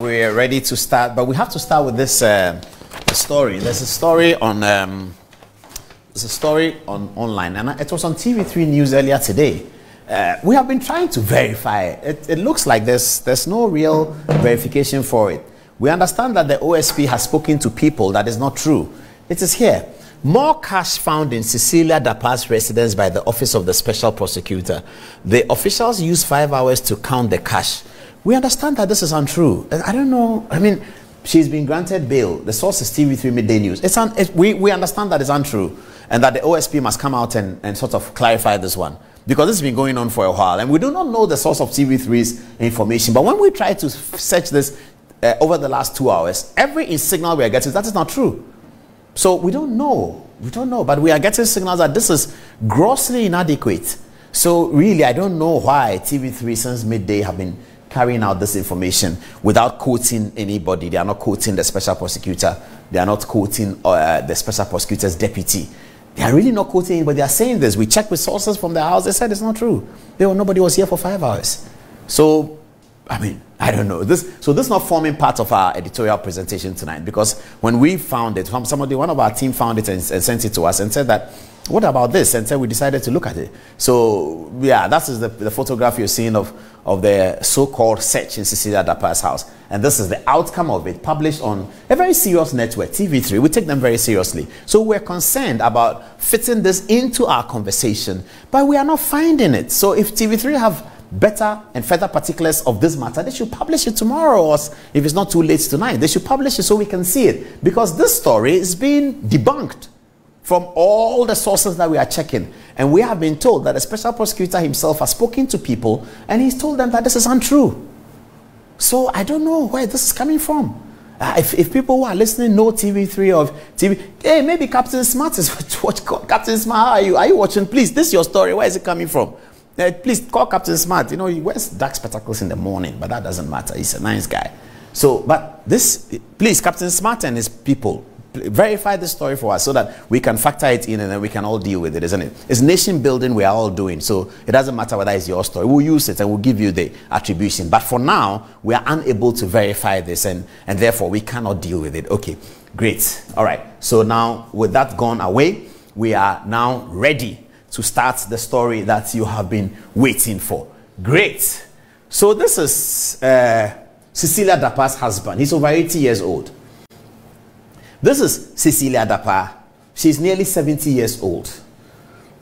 We're ready to start, but we have to start with this story. There's a story on online, and it was on TV3 News earlier today. We have been trying to verify it. It looks like there's no real verification for it. We understand that the OSP has spoken to people. That is not true. It is here. More cash found in Cecilia Dapaah's residence by the Office of the Special Prosecutor. The officials used 5 hours to count the cash. We understand that this is untrue. I don't know. I mean, she's been granted bail. The source is TV3 Midday News. We understand that it's untrue and that the OSP must come out and sort of clarify this one, because this has been going on for a while and we do not know the source of TV3's information. But when we try to search this over the last 2 hours, every signal we are getting, that is not true. So we don't know. We don't know. But we are getting signals that this is grossly inadequate. So really, I don't know why TV3 since midday have been carrying out this information without quoting anybody. They are not quoting the special prosecutor. They are not quoting the special prosecutor's deputy. They are really not quoting anybody. They are saying this. We checked with sources from the house. They said it's not true. Nobody was here for 5 hours. So, I mean, I don't know. This is not forming part of our editorial presentation tonight, because when we found it, somebody, one of our team found it and sent it to us and said that, what about this? And so we decided to look at it. So yeah, that is the photograph you're seeing of the so-called search in Cecilia Dapaah's house. And this is the outcome of it, published on a very serious network, TV3. We take them very seriously. So we're concerned about fitting this into our conversation, but we are not finding it. So if TV3 have better and further particulars of this matter, they should publish it tomorrow, or if it's not too late tonight, they should publish it so we can see it. Because this story is being debunked from all the sources that we are checking. And we have been told that the special prosecutor himself has spoken to people and he's told them that this is untrue. So I don't know where this is coming from. If people who are listening know TV3 or TV, hey, maybe Captain Smart is watch. Captain Smart, how are you? Are you watching? Please, this is your story. Where is it coming from? Please call Captain Smart. You know, he wears dark spectacles in the morning, but that doesn't matter. He's a nice guy. So, but this, please, Captain Smart and his people, verify this story for us so that we can factor it in and then we can all deal with it, isn't it? It's nation building we are all doing, so it doesn't matter whether it's your story. We'll use it and we'll give you the attribution. But for now, we are unable to verify this and therefore we cannot deal with it. Okay, great. All right. So now with that gone away, we are now ready to start the story that you have been waiting for. Great. So this is Cecilia Dapaah's husband. He's over 80 years old. This is Cecilia Dapaah. She's nearly 70 years old.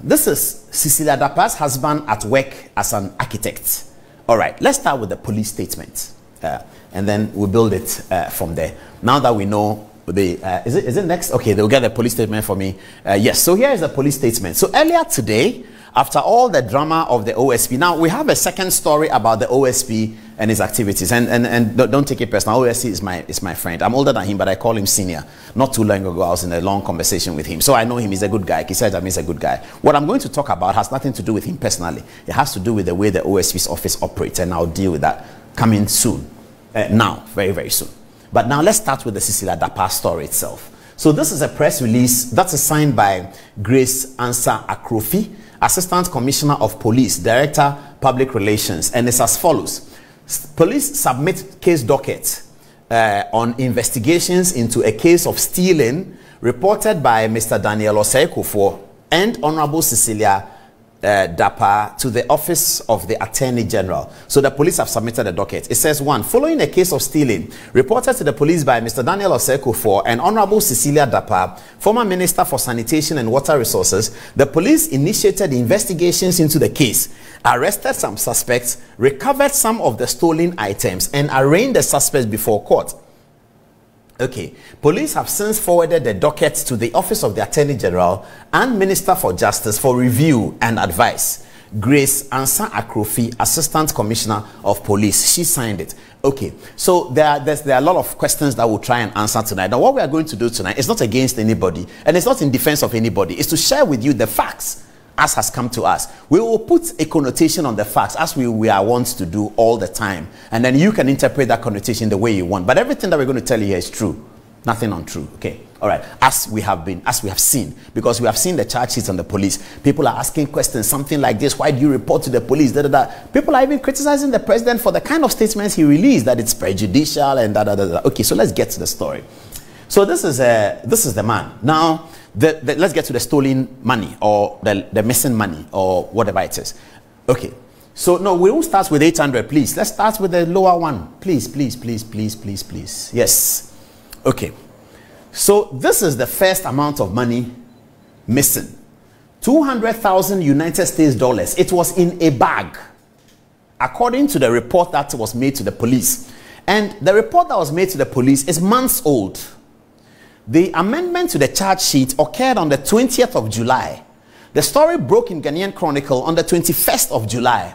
This is Cecilia Dapaah's husband at work as an architect. All right, let's start with the police statement. And then we'll build it from there. Now that we know the, is it next? Okay, they'll get the police statement for me. Yes, so here is the police statement. So earlier today, after all the drama of the OSP, now we have a second story about the OSP and his activities. And don't take it personal. OSP is my friend. I'm older than him, but I call him senior. Not too long ago, I was in a long conversation with him. So I know him. He's a good guy. He said he's a good guy. What I'm going to talk about has nothing to do with him personally. It has to do with the way the OSP's office operates, and I'll deal with that coming soon. Now, very, very soon. But now let's start with the Cecilia Dapaah story itself. So this is a press release that's signed by Grace Ansa Akrofi, Assistant Commissioner of Police, Director, Public Relations, and it's as follows. Police submit case docket on investigations into a case of stealing reported by Mr. Daniel Otchere and Honorable Cecilia Dapaah to the Office of the Attorney General. So the police have submitted a docket. It says, 1, following a case of stealing reported to the police by Mr. Daniel Otchere and Honorable Cecilia Dapaah, former Minister for Sanitation and Water Resources, the police initiated investigations into the case, arrested some suspects, recovered some of the stolen items, and arraigned the suspects before court. Okay, police have since forwarded the docket to the Office of the Attorney General and Minister for Justice for review and advice. Grace Ansa Akrofi, Assistant Commissioner of Police, she signed it. Okay, so there are a lot of questions that we'll try and answer tonight. Now, what we are going to do tonight is not against anybody, and it's not in defense of anybody. It's to share with you the facts as has come to us. We will put a connotation on the facts as we are wont to do all the time, and then you can interpret that connotation the way you want. But everything that we're going to tell you here is true. Nothing untrue. Okay. All right. As we have seen, because we have seen the charge sheets on the police, people are asking questions, something like this: why do you report to the police? Da, da, da. People are even criticizing the president for the kind of statements he released, that it's prejudicial and da, da, da, da. Okay, so let's get to the story. So this is the man. Now, let's get to the stolen money, or the missing money, or whatever it is. Okay. So no, we will start with 800, please. Let's start with the lower one, please, please, please, please, please, please. Yes. Okay. So this is the first amount of money missing. 200,000 United States dollars. It was in a bag, according to the report that was made to the police. And the report that was made to the police is months old. The amendment to the charge sheet occurred on the 20th of July. The story broke in Ghanaian Chronicle on the 21st of July.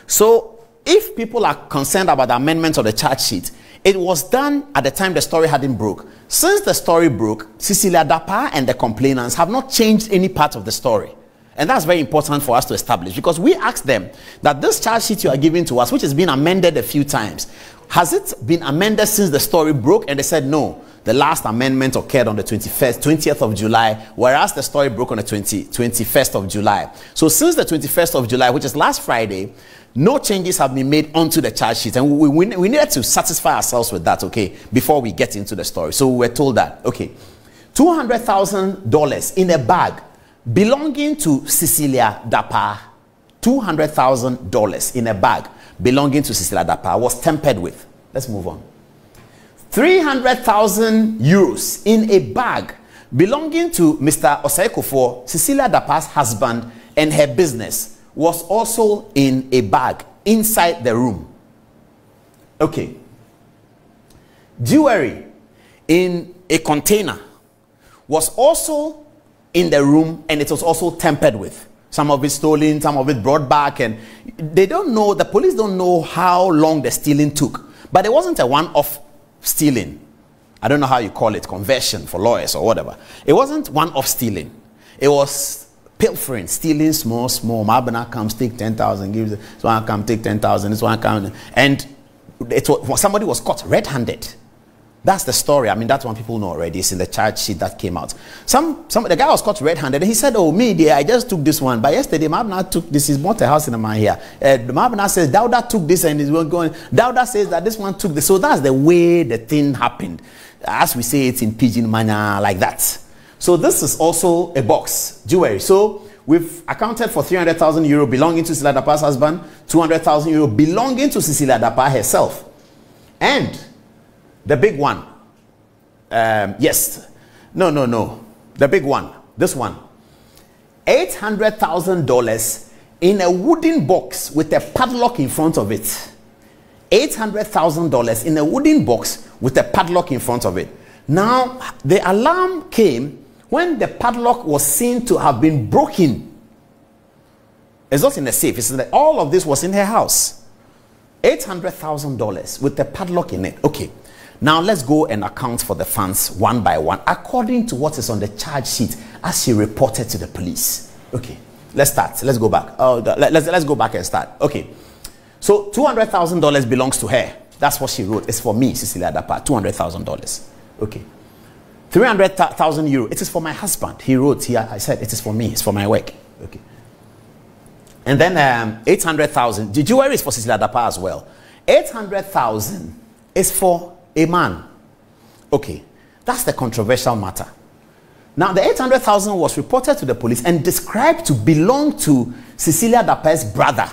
So if people are concerned about the amendment of the charge sheet, it was done at the time the story hadn't broke. Since the story broke, Cecilia, Dapaah and the complainants have not changed any part of the story. And that's very important for us to establish, because we asked them that this charge sheet you are giving to us, which has been amended a few times, has it been amended since the story broke? And they said no. The last amendment occurred on the 20th of July, whereas the story broke on the 21st of July. So since the 21st of July, which is last Friday, no changes have been made onto the charge sheet. And we needed to satisfy ourselves with that, okay, before we get into the story. So we were told that, okay, $200,000 in a bag belonging to Cecilia Dapaah, $200,000 in a bag belonging to Cecilia Dapaah was tampered with. Let's move on. 300,000 euros in a bag belonging to Mr. Otchere, Cecilia Dapaah's husband, and her business was also in a bag inside the room. Okay. Jewelry in a container was also in the room, and it was also tampered with. Some of it stolen, some of it brought back, and they don't know, the police don't know how long the stealing took. But it wasn't a one-off stealing. I don't know how you call it, conversion for lawyers or whatever. It wasn't one-off stealing. It was pilfering, stealing small. Mabana comes, take 10,000, gives it. This one come, take 10,000. This one come, and somebody was caught red-handed. That's the story. I mean, that's one people know already. It's in the charge sheet that came out. The guy was caught red-handed, and he said, "Oh, me, dear, I just took this one. But yesterday, Mabna took this. He's bought a house in a man here. Mabna says Dauda took this, and he's going. Dauda says that this one took this. So that's the way the thing happened, as we say it in pidgin manner, like that. So this is also a box, jewelry. So we've accounted for 300,000 euro belonging to Cecilia Dapaah's husband, 200,000 euro belonging to Cecilia Dapaah herself, and the big one, yes, no, the big one, this one, $800,000 in a wooden box with a padlock in front of it. $800,000 in a wooden box with a padlock in front of it. Now, the alarm came when the padlock was seen to have been broken. It's not in the safe. It's that all of this was in her house. $800,000 with the padlock in it. Okay. Now let's go and account for the funds one by one, according to what is on the charge sheet as she reported to the police. Okay, let's start. Let's go back. Let's go back and start. Okay, so $200,000 belongs to her. That's what she wrote. It's for me, Cecilia Dapaah. $200,000. Okay, 300,000 euro. It is for my husband. He wrote here. I said it is for me. It's for my work. Okay, and then 800,000. The jewelry is for Cecilia Dapaah as well. 800,000 is for a man. Okay, that's the controversial matter. Now, the 800,000 was reported to the police and described to belong to Cecilia Dapaah's brother.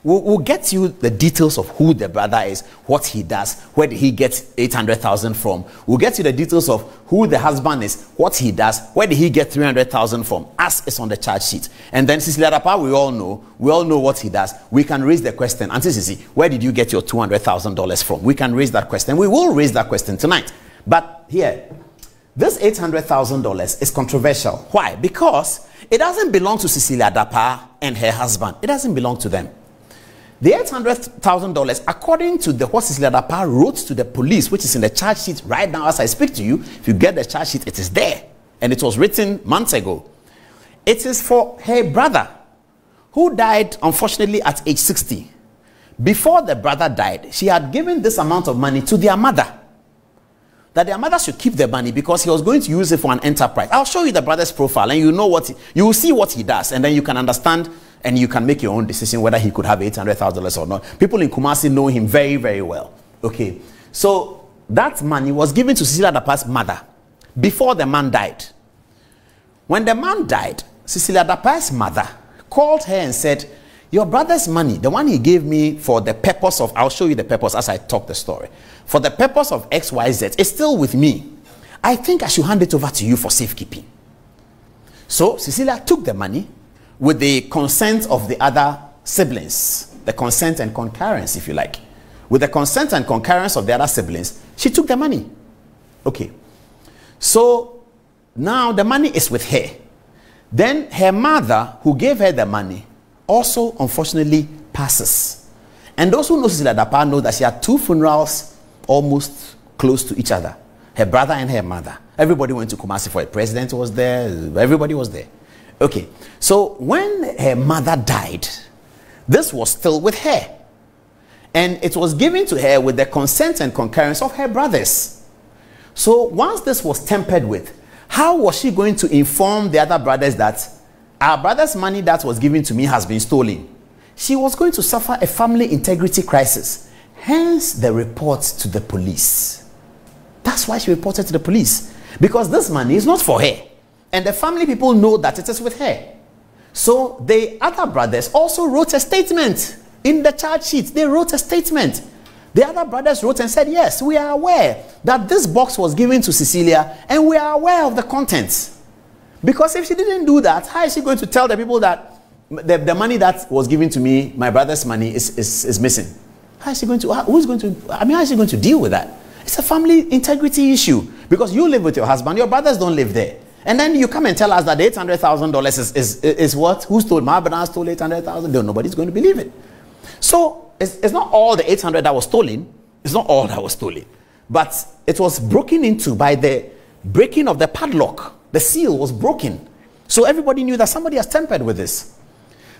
We'll get you the details of who the brother is, what he does, where did he get 800,000 from. We'll get you the details of who the husband is, what he does, where did he get 300,000 from, as is on the charge sheet. And then Cecilia Dapaah, we all know what he does. We can raise the question, Auntie Cici, where did you get your $200,000 from? We can raise that question. We will raise that question tonight. But here, this $800,000 is controversial. Why? Because it doesn't belong to Cecilia Dapaah and her husband. It doesn't belong to them. The $800,000, according to what Cecilia Dapaah wrote to the police, which is in the charge sheet right now as I speak to you. If you get the charge sheet, it is there. And it was written months ago. It is for her brother, who died, unfortunately, at age 60. Before the brother died, she had given this amount of money to their mother. that their mother should keep the money because he was going to use it for an enterprise. I'll show you the brother's profile, and you know what you will see what he does, and then you can understand and you can make your own decision whether he could have $800,000 or not. People in Kumasi know him very, very well. Okay, so that money was given to Cecilia Dapaah's mother before the man died. When the man died, Cecilia Dapaah's mother called her and said, your brother's money, the one he gave me for the purpose of, I'll show you the purpose as I talk the story, for the purpose of XYZ, is still with me. I think I should hand it over to you for safekeeping. So Cecilia took the money with the consent of the other siblings, the consent and concurrence, if you like. With the consent and concurrence of the other siblings, she took the money. Okay. So now the money is with her. Then her mother, who gave her the money, also unfortunately passes. And those who know Cecilia Dapaah know that she had 2 funerals almost close to each other. Her brother and her mother. Everybody went to Kumasi for it. President was there. Everybody was there. Okay. So when her mother died, this was still with her. And it was given to her with the consent and concurrence of her brothers. So once this was tampered with, how was she going to inform the other brothers that our brother's money that was given to me has been stolen? She was going to suffer a family integrity crisis. Hence the report to the police. That's why she reported to the police. Because this money is not for her. And the family people know that it is with her. So the other brothers also wrote a statement. In the charge sheet, they wrote a statement. The other brothers wrote and said, yes, we are aware that this box was given to Cecilia and we are aware of the contents. Because if she didn't do that, how is she going to tell the people that the money that was given to me, my brother's money, is missing? How is she going to, how is she going to deal with that? It's a family integrity issue. Because you live with your husband, your brothers don't live there. And then you come and tell us that the $800,000 is what? Who stole? My brother stole $800,000. Nobody's going to believe it. So it's not all the 800 that was stolen. It's not all that was stolen. But it was broken into by the breaking of the padlock. The seal was broken. So everybody knew that somebody has tampered with this.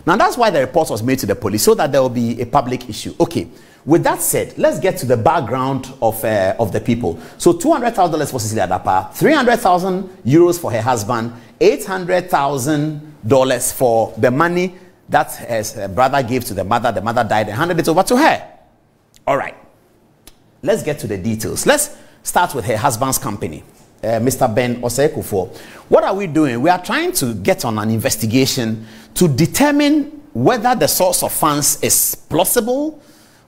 Now that's why the report was made to the police, so that there will be a public issue. Okay. With that said, let's get to the background of the people. So $200,000 for Cecilia Dapaah, 300,000 euros for her husband, $800,000 for the money that her brother gave to the mother. The mother died and handed it over to her. All right. Let's get to the details. Let's start with her husband's company, Mr. Ben Osei-Kufuor. What are we doing? We are trying to get on an investigation to determine whether the source of funds is plausible,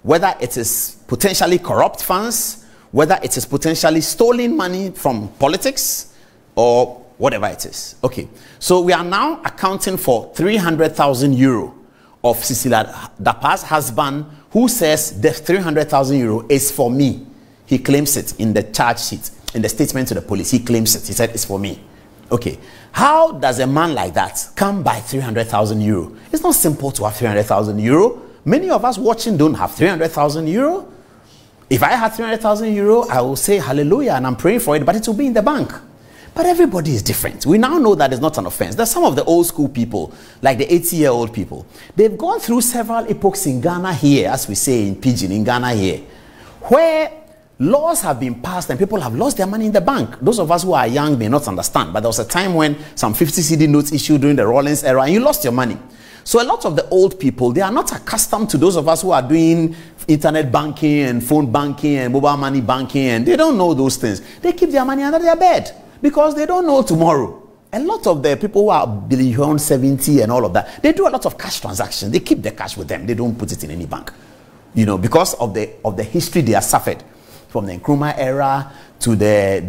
whether it is potentially corrupt funds, whether it is potentially stolen money from politics, or whatever it is. Okay, so we are now accounting for 300,000 euro of Cecilia Dapaah's husband, who says the 300,000 euro is for me. He claims it in the charge sheet, in the statement to the police. He claims it. He said it's for me. Okay, how does a man like that come by 300,000 euro? It's not simple to have 300,000 euro. Many of us watching don't have 300,000 euro. If I had 300,000 euro, I will say hallelujah and I'm praying for it, but it will be in the bank. But everybody is different. We now know that it's not an offense. There's some of the old school people, like the 80-year-old people. They've gone through several epochs in Ghana here, as we say in Pidgin, in Ghana here, where laws have been passed and people have lost their money in the bank. Those of us who are young may not understand, but there was a time when some 50 CD notes issued during the Rawlings era and you lost your money. So a lot of the old people, they are not accustomed to those of us who are doing internet banking and phone banking and mobile money banking, and they don't know those things. They keep their money under their bed because they don't know tomorrow. A lot of the people who are beyond 70 and all of that, they do a lot of cash transactions. They keep the cash with them. They don't put it in any bank, you know, because of the history they have suffered from the Nkrumah era to the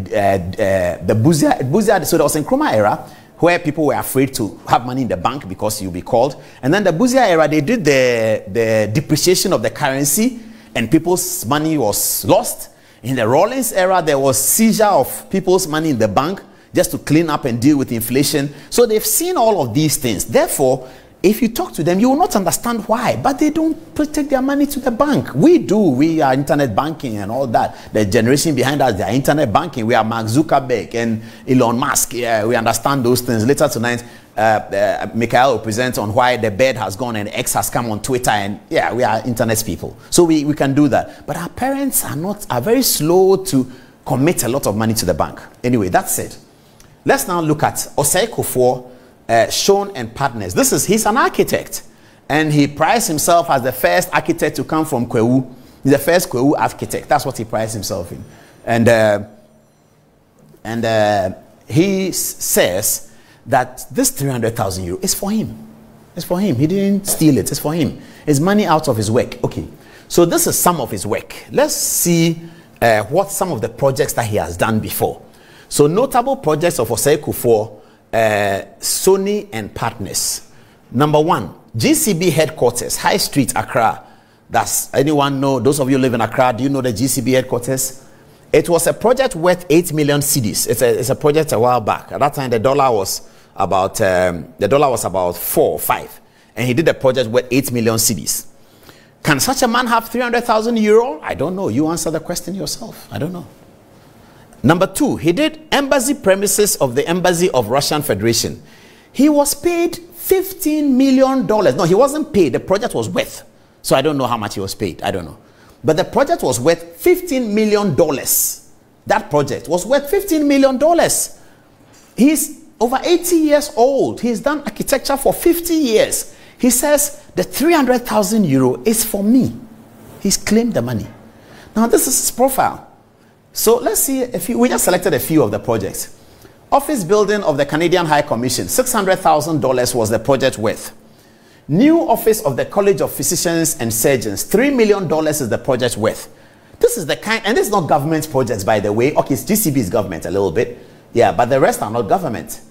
Buzia. So there was a Nkrumah era where people were afraid to have money in the bank because you'll be called. And then the Buzia era, they did the depreciation of the currency and people's money was lost. In the Rawlings era, there was seizure of people's money in the bank just to clean up and deal with inflation. So they've seen all of these things. Therefore, if you talk to them, you will not understand why, but they don't take their money to the bank. We do. We are internet banking and all that. The generation behind us, they are internet banking. We are Mark Zuckerberg and Elon Musk. Yeah, we understand those things. Later tonight, Mikhail will present on why the bed has gone and X has come on Twitter, and yeah, we are internet people. So we can do that. But our parents are very slow to commit a lot of money to the bank. Anyway, that's it. Let's now look at Osei Kufuor, Sean and Partners. He's an architect, and he prized himself as the first architect to come from Kwewu. He's the first Kwewu architect. That's what he prized himself in. And he says that this 300,000 euro is for him. It's for him. He didn't steal it. It's for him. It's money out of his work. Okay. So this is some of his work. Let's see what some of the projects that he has done before. So notable projects of Osei Kufuor, Sony and Partners. Number 1, GCB headquarters, High Street, Accra. Does anyone know, those of you who live in Accra, do you know the GCB headquarters? It was a project worth 8 million cedis. It's a project a while back. At that time, the dollar was about 4 or 5. And he did a project worth 8 million cedis. Can such a man have 300,000 euro? I don't know. You answer the question yourself. I don't know. Number 2, he did embassy premises of the Embassy of Russian Federation. He was paid $15 million. No, he wasn't paid. The project was worth. So I don't know how much he was paid. I don't know. But the project was worth $15 million. That project was worth $15 million. He's over 80 years old. He's done architecture for 50 years. He says the 300,000 euro is for me. He's claimed the money. Now this is his profile. So let's see a few. We just selected a few of the projects. Office building of the Canadian High Commission, $600,000 was the project worth. New office of the College of Physicians and Surgeons, $3 million is the project worth. This is the kind, and this is not government projects, by the way. Okay, GCB is government a little bit. Yeah, but the rest are not government,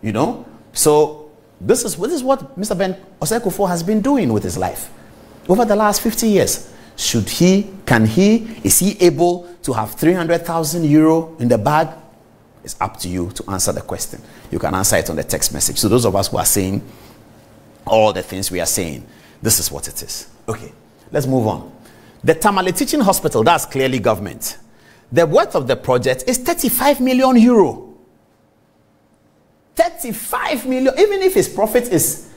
you know. So this is what Mr. Ben Osei Kufuor has been doing with his life over the last 50 years. Is he able to have 300,000 euro in the bag? It's up to you to answer the question. You can answer it on the text message. So those of us who are saying all the things we are saying, this is what it is. Okay, let's move on. The Tamale Teaching Hospital, that's clearly government. The worth of the project is 35 million euro. 35 million. Even if his profit is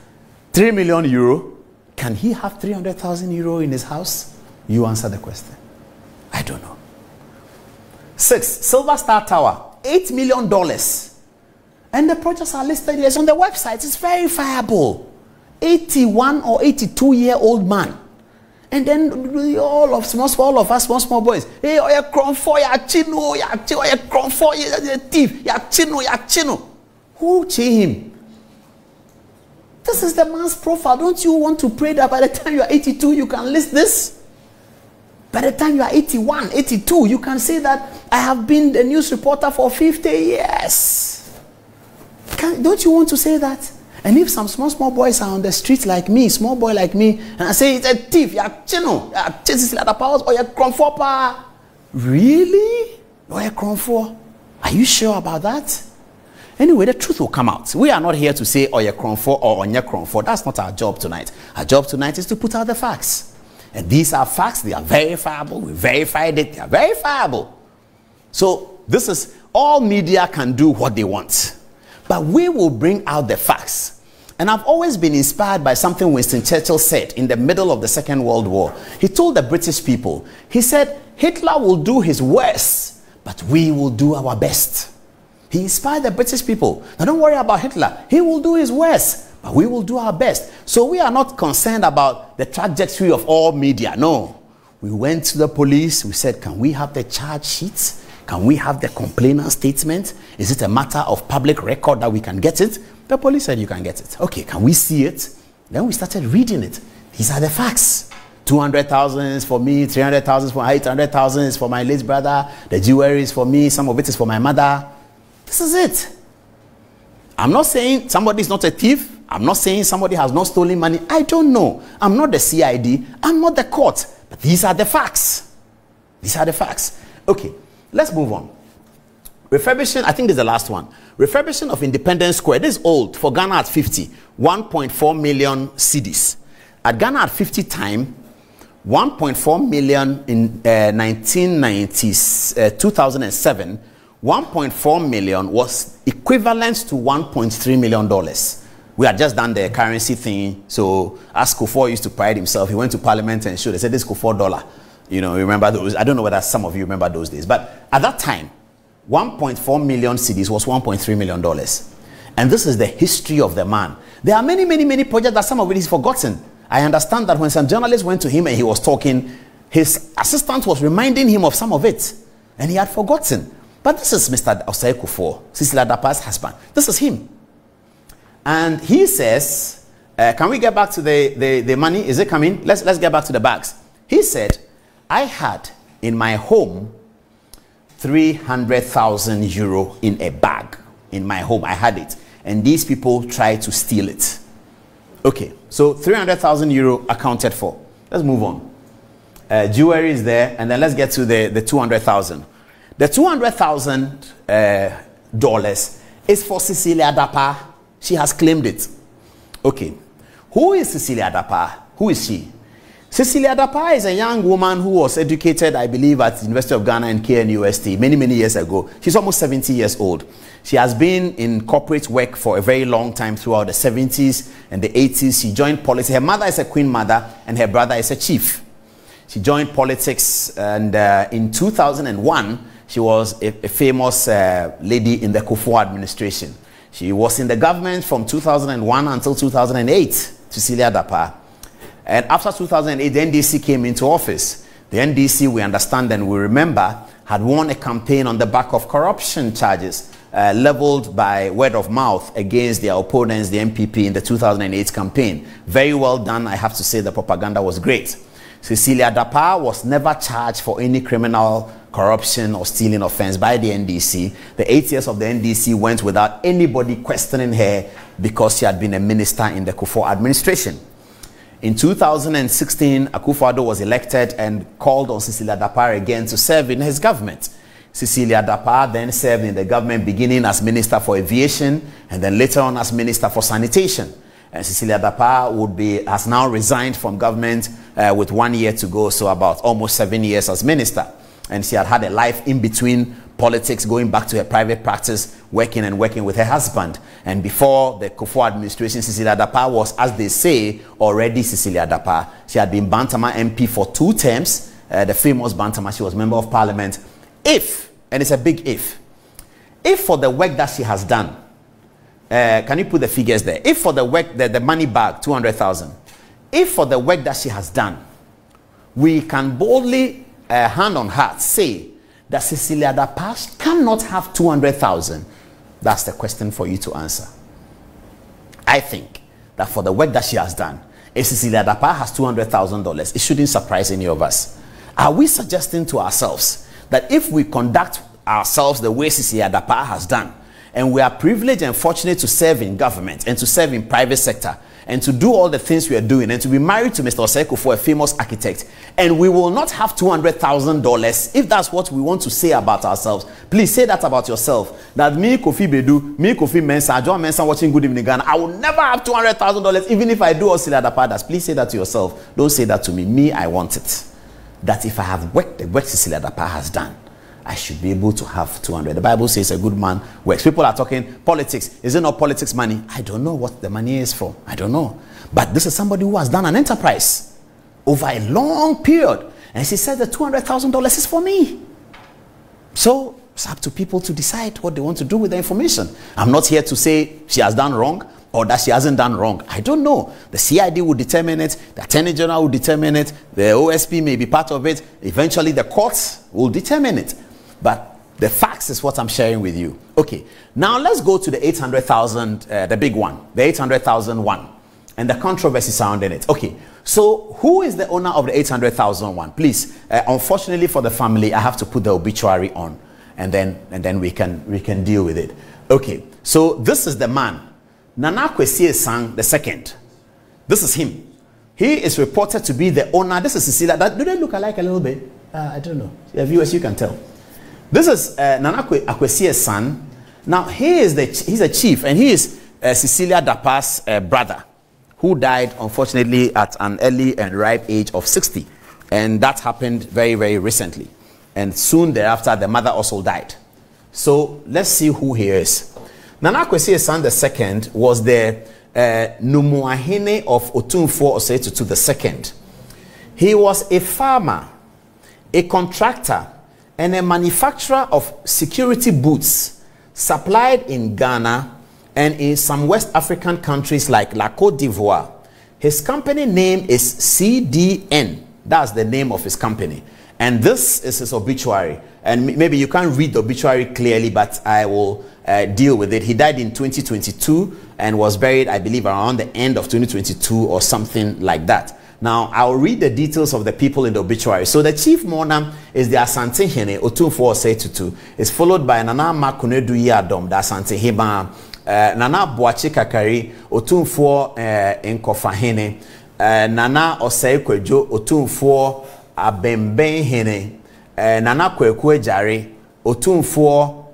3 million euro, can he have 300,000 euro in his house? You answer the question. I don't know. 6, Silver Star Tower, $8 million. And the projects are listed here. It's on the website. It's verifiable. 81 or 82-year-old man. And then all of us, small boys. Hey, oh, you're cronfo, you're chino, you're cronfo, you're thief, you're chino. Who cheat him? This is the man's profile. Don't you want to pray that by the time you are 82, you can list this? By the time you are 81, 82, you can say that I have been the news reporter for 50 years. Don't you want to say that? And if some small boys are on the street like me, small boy like me, and I say it's a thief, you're chino, you're Cecilia Dapaah, or you're cronfo. Really? Or you're cronfo? Are you sure about that? Anyway, the truth will come out. We are not here to say Oye Kronfo or Onye Kronfo. That's not our job tonight. Our job tonight is to put out the facts. And these are facts. They are verifiable. We verified it. They are verifiable. So this is, all media can do what they want. But we will bring out the facts. And I've always been inspired by something Winston Churchill said in the middle of the Second World War. He told the British people, he said, Hitler will do his worst, but we will do our best. He inspired the British people. Now don't worry about Hitler. He will do his worst, but we will do our best. So we are not concerned about the trajectory of all media. No. We went to the police. We said, can we have the charge sheets? Can we have the complainant statement? Is it a matter of public record that we can get it? The police said you can get it. Okay, can we see it? Then we started reading it. These are the facts. 200,000 is for me, 300,000 is for 800,000 is for my late brother. The jewelry is for me, some of it is for my mother. This is it. I'm not saying somebody is not a thief. I'm not saying somebody has not stolen money. I don't know. I'm not the CID. I'm not the court. But these are the facts. These are the facts. Okay, let's move on. Refurbishing, I think this is the last one. Refurbishing of Independence Square. This is old. For Ghana at 50, 1.4 million cedis. At Ghana at 50 time, 1.4 million in 2007. 1.4 million was equivalent to $1.3 million. We had just done the currency thing. So as Kufuor used to pride himself, he went to parliament and showed, they said this Kufuor dollar. You know, remember those? I don't know whether some of you remember those days. But at that time, 1.4 million cedis was $1.3 million. And this is the history of the man. There are many, many, many projects that some of it is forgotten. I understand that when some journalists went to him and he was talking, his assistant was reminding him of some of it. And he had forgotten. But this is Mr. Otchere, Cecilia Dapaah's husband. This is him. And he says, can we get back to the money? Is it coming? Let's get back to the bags. He said, I had in my home 300,000 euro in a bag. In my home, I had it. And these people tried to steal it. Okay, so 300,000 euro accounted for. Let's move on. Jewelry is there, and then let's get to the 200,000. The $200,000 is for Cecilia Dapaah. She has claimed it. Okay, who is Cecilia Dapaah? Who is she? Cecilia Dapaah is a young woman who was educated, I believe, at the University of Ghana and KNUST many, many years ago. She's almost 70 years old. She has been in corporate work for a very long time throughout the 70s and the 80s. She joined politics. Her mother is a queen mother and her brother is a chief. She joined politics, and in 2001, she was a famous lady in the Kufuor administration. She was in the government from 2001 until 2008, Cecilia Dapaah. And after 2008, the NDC came into office. The NDC, we understand and we remember, had won a campaign on the back of corruption charges leveled by word of mouth against their opponents, the MPP, in the 2008 campaign. Very well done. I have to say the propaganda was great. Cecilia Dapaah was never charged for any criminal corruption or stealing offense by the NDC. The 8 years of the NDC went without anybody questioning her because she had been a minister in the Kufuor administration. In 2016, Akufo-Addo was elected and called on Cecilia Dapaah again to serve in his government. Cecilia Dapaah then served in the government, beginning as Minister for Aviation and then later on as Minister for Sanitation. And Cecilia Dapaah has now resigned from government with 1 year to go, so about almost 7 years as minister. And she had a life in between politics, going back to her private practice, working with her husband. And before the Kufuor administration, Cecilia Dapaah was, as they say, already Cecilia Dapaah. She had been Bantama MP for 2 terms, the famous Bantama. She was member of parliament. If, and it's a big if for the work that she has done, can you put the figures there? If for the work, the money bag, 200,000, if for the work that she has done, we can boldly, hand on heart, say that Cecilia Dapaah cannot have 200,000, that's the question for you to answer. I think that for the work that she has done, if Cecilia Dapaah has $200,000, it shouldn't surprise any of us. Are we suggesting to ourselves that if we conduct ourselves the way Cecilia Dapaah has done, and we are privileged and fortunate to serve in government and to serve in private sector and to do all the things we are doing and to be married to Mr. Otchere, a famous architect, and we will not have $200,000, if that's what we want to say about ourselves, please say that about yourself. That me, Kofi Bedu, me, Kofi Mensah, John Mensah watching Good Evening Ghana, I will never have $200,000 even if I do all Cecilia Dapaah does. Please say that to yourself. Don't say that to me. Me, I want it. That if I have worked the work Cecilia Dapaah has done, I should be able to have 200. The Bible says a good man works. People are talking politics. Is it not politics money? I don't know what the money is for. I don't know. But this is somebody who has done an enterprise over a long period. And she said the $200,000 is for me. So it's up to people to decide what they want to do with the information. I'm not here to say she has done wrong or that she hasn't done wrong. I don't know. The CID will determine it. The Attorney General will determine it. The OSP may be part of it. Eventually the courts will determine it. But the facts is what I'm sharing with you. Okay, now let's go to the 800,000, the big one, the 800,000 one, and the controversy surrounding it. Okay, so who is the owner of the 800,000 one? Please, unfortunately for the family, I have to put the obituary on, and then we can deal with it. Okay, so this is the man, Nana Kwesi Sang the second. This is him. He is reported to be the owner. This is Cecilia. Do they look alike a little bit? I don't know. The viewers, you can tell. This is Nana Kwesi's son. Now he's a chief, and he is Cecilia Dapaah's brother, who died unfortunately at an early and ripe age of 60, and that happened very, very recently. And soon thereafter, the mother also died. So let's see who he is. Nana Kwesi's son, the second, was the Numuahene of Otumfuo Osei Tutu II. He was a farmer. a contractor and a manufacturer of security boots supplied in Ghana and in some West African countries like La Côte d'Ivoire. His company name is CDN. That's the name of his company. And this is his obituary. And maybe you can't read the obituary clearly, but I will deal with it. He died in 2022 and was buried, I believe, around the end of 2022 or something like that. Now, I'll read the details of the people in the obituary. So the chief mourner is the Asante Hene, Otumfuo Setutu. It's followed by Nana Makunedu Adom, the Asante Heba, Nana Boachi Kakari, Otumfuo Nkofa Hene, Nana Osei Kwejo, Otumfuo Abemben Hene, Nana Kwekwe Jare, Otumfuo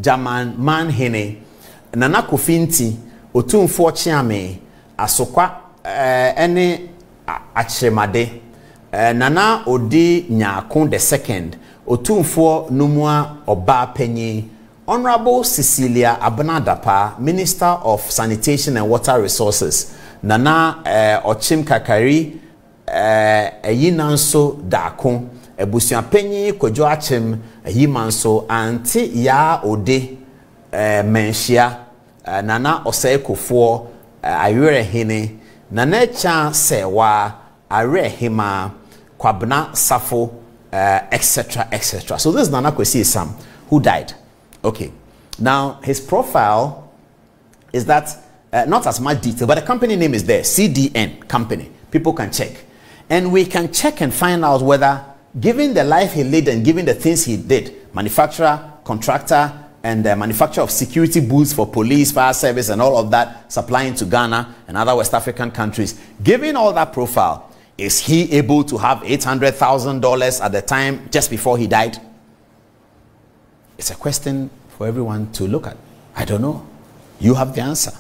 Jaman Man Hene, Nana Kofinti, Otumfuo Chiame, Asokwa ene Otchere, Nana Odi Nyakon the second, Otumfuo Numua Oba Penyi, Honorable Cecilia Dapaah, Minister of Sanitation and Water Resources, Nana Ochim Kakari, Eyinanso Dakon, Ebusia Penyi Kojo Achim, Eyimanso, Anti Ya Ode Menshia, Nana Osei Kufuor, Ayure Hene, Nana Cha Sewa, Are Hima, Kwabna Safo, etc., etc. So this is Nana Kwesi Sam, who died. Okay. Now, his profile is that, not as much detail, but the company name is there, CDN Company. People can check. And we can check and find out whether, given the life he led and given the things he did, manufacturer, contractor, and the manufacture of security boots for police, fire service, and all of that, supplying to Ghana and other West African countries. Given all that profile, is he able to have $800,000 at the time just before he died? It's a question for everyone to look at. I don't know. You have the answer.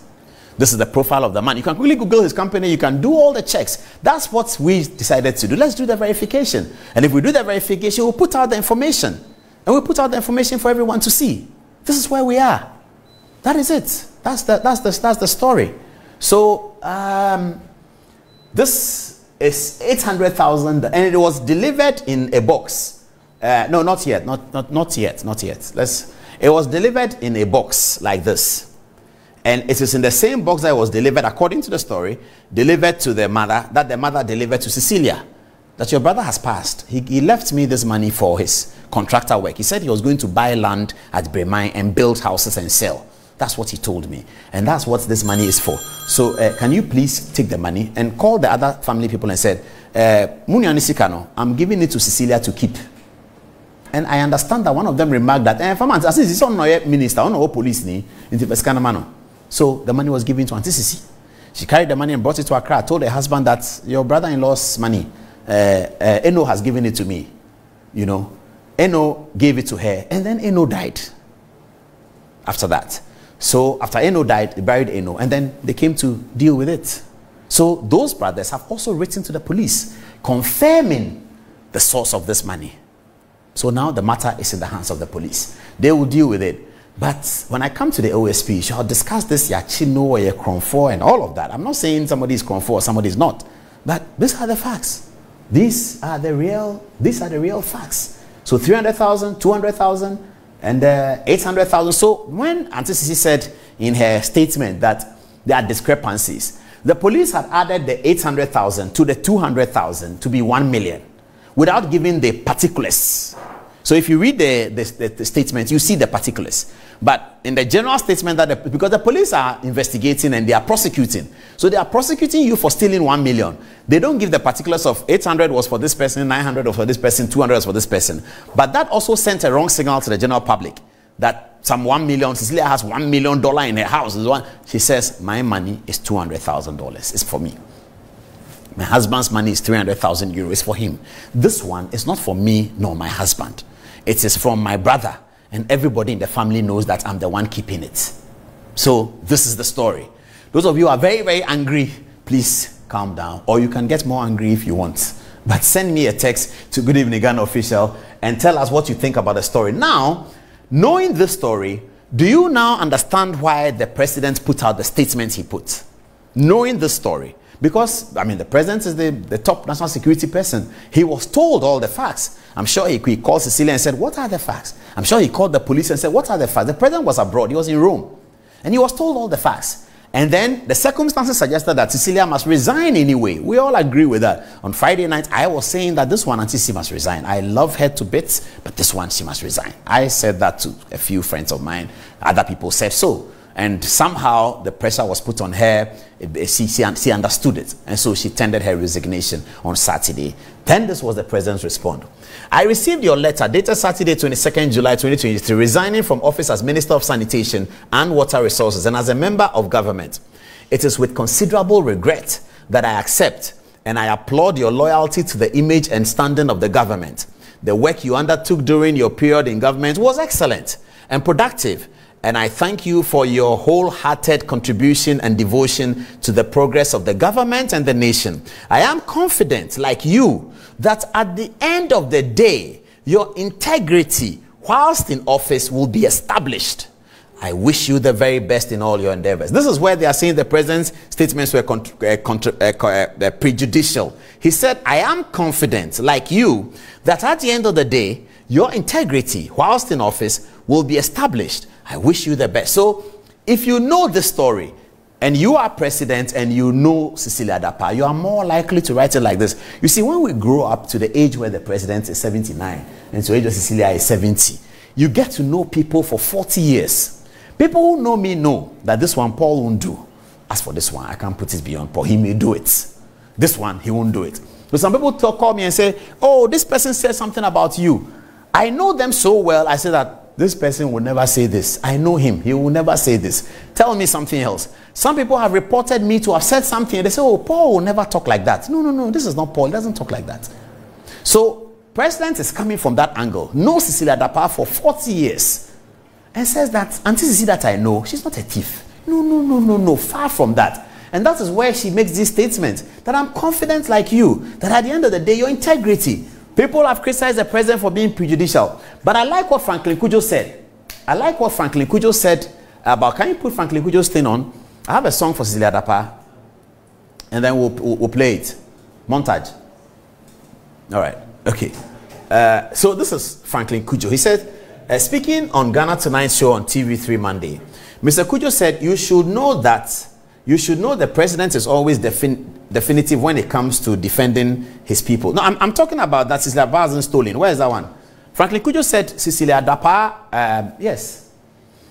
This is the profile of the man. You can quickly Google his company. You can do all the checks. That's what we decided to do. Let's do the verification. And if we do the verification, we'll put out the information. And we'll put out the information for everyone to see. This is where we are. That is it. That's the story. So this is 800,000, and it was delivered in a box. No, not yet. Not yet. It was delivered in a box like this, and it is in the same box that was delivered, according to the story, delivered to the mother, that the mother delivered to Cecilia. That your brother has passed. He left me this money for his contractor work. He said he was going to buy land at Bremai and build houses and sell. That's what he told me. And that's what this money is for. So can you please take the money and call the other family people and said, Muniani Sikano, I'm giving it to Cecilia to keep. And I understand that one of them remarked that, as it's on no minister, on no police ni, into Pescanamano. So the money was given to Auntie Cici. She carried the money and brought it to Accra, told her husband that your brother-in-law's money, Eno has given it to me. You know, Eno gave it to her, and then Eno died after that. So after Eno died, they buried Eno, and then they came to deal with it. So those brothers have also written to the police confirming the source of this money. So now the matter is in the hands of the police. They will deal with it. But when I come to the OSP, shall discuss this Yachino or Yakronfo and all of that. I'm not saying somebody is Kronfo or somebody is not, but these are the facts. These are the real facts. So 300,000, 200,000, and 800,000. So when Auntie Cici said in her statement that there are discrepancies, the police had added the 800,000 to the 200,000 to be 1 million without giving the particulars. So if you read the statement, you see the particulars. But in the general statement, that because the police are investigating and they are prosecuting. So they are prosecuting you for stealing 1 million. They don't give the particulars of 800 was for this person, 900 was for this person, 200 was for this person. But that also sent a wrong signal to the general public that some 1 million, Cecilia has $1 million in her house. She says, my money is $200,000. It's for me. My husband's money is 300,000 euros. It's for him. This one is not for me nor my husband. It is from my brother, and everybody in the family knows that I'm the one keeping it. So this is the story. Those of you who are very, very angry, please calm down, or you can get more angry if you want. But send me a text to Good Evening Ghana Official and tell us what you think about the story. Now, knowing this story, do you now understand why the president put out the statements he put? Knowing this story, Because, I mean, the president is the top national security person. He was told all the facts. I'm sure he called Cecilia and said, what are the facts? I'm sure he called the police and said, what are the facts? The president was abroad. He was in Rome. And he was told all the facts. And then the circumstances suggested that Cecilia must resign anyway. We all agree with that. On Friday night, I was saying that this one, Auntie, she must resign. I love her to bits, but this one, she must resign. I said that to a few friends of mine. Other people said so. And somehow the pressure was put on her. She understood it. And so she tendered her resignation on Saturday. Then this was the president's response. I received your letter dated Saturday, 22nd July 2023, resigning from office as Minister of Sanitation and Water Resources and as a member of government. It is with considerable regret that I accept and I applaud your loyalty to the image and standing of the government. The work you undertook during your period in government was excellent and productive. And I thank you for your wholehearted contribution and devotion to the progress of the government and the nation. I am confident, like you, that at the end of the day, your integrity whilst in office will be established. I wish you the very best in all your endeavors. This is where they are saying the president's statements were prejudicial. He said, I am confident, like you, that at the end of the day, your integrity whilst in office will be established. I wish you the best. So if you know the story and you are president and you know Cecilia Dapaah, you are more likely to write it like this. You see, when we grow up to the age where the president is 79 and to the age of Cecilia is 70, you get to know people for 40 years. People who know me know that this one Paul won't do. As for this one, I can't put it beyond Paul. He may do it. This one, he won't do it. But some people call me and say, oh, this person said something about you. I know them so well, I say that this person will never say this. I know him. He will never say this. Tell me something else. Some people have reported me to have said something. And they say, oh, Paul will never talk like that. No, no, no. This is not Paul. He doesn't talk like that. So, president is coming from that angle. Knows Cecilia Dapaah for 40 years. And says that, Auntie Cici that I know, she's not a thief. No, no, no, no, no. Far from that. And that is where she makes this statement. That I'm confident like you. That at the end of the day, your integrity. People have criticized the president for being prejudicial. But I like what Franklin Cudjoe said. I like what Franklin Cudjoe said about, can you put Franklin Cudjoe's thing on? I have a song for Cecilia Dapaah. And then we'll play it. Montage. All right. Okay. So this is Franklin Cudjoe. He said, speaking on Ghana Tonight's show on TV3 Monday, Mr. Cudjoe said, you should know the president is always definitive when it comes to defending his people. No, I'm talking about that Cecilia Dapaah hasn't stolen. Where is that one? Franklin Cudjoe said Cecilia Dapaah, yes.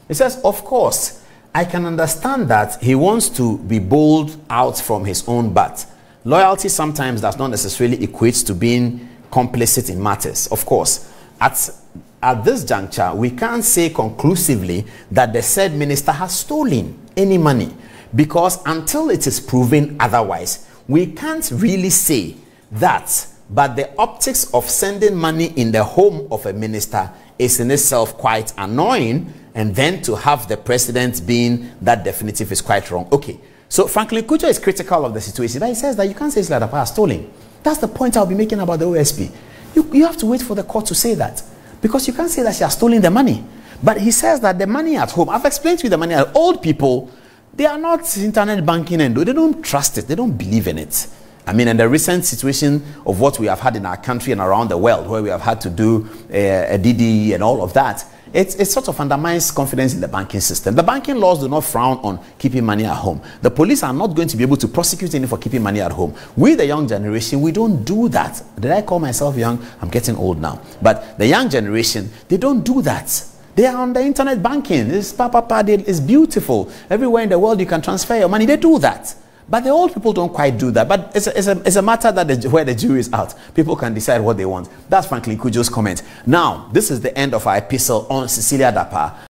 He says, of course, I can understand that he wants to be bowled out from his own bat. Loyalty sometimes does not necessarily equate to being complicit in matters. Of course, at this juncture, we can't say conclusively that the said minister has stolen any money, because until it is proven otherwise, we can't really say that. But the optics of sending money in the home of a minister is in itself quite annoying, and then to have the president being that definitive is quite wrong. Okay, so Franklin Cudjoe is critical of the situation, but he says that you can't say Cecilia Dapaah has stolen. That's the point I'll be making about the OSP. You have to wait for the court to say that, because you can't say that she has stolen the money. But he says that the money at home, I've explained to you the money at old people, they are not internet banking and they don't trust it. They don't believe in it. I mean, in the recent situation of what we have had in our country and around the world, where we have had to do a DD and all of that, it sort of undermines confidence in the banking system. The banking laws do not frown on keeping money at home. The police are not going to be able to prosecute anyone for keeping money at home. We, the young generation, we don't do that. Did I call myself young? I'm getting old now. But the young generation, they don't do that. They are on the internet banking. It's beautiful. Everywhere in the world you can transfer your money. They do that. But the old people don't quite do that. But it's a matter that where the jury is out. People can decide what they want. That's Franklin Cudjoe's comment. Now, this is the end of our epistle on Cecilia Dapaah.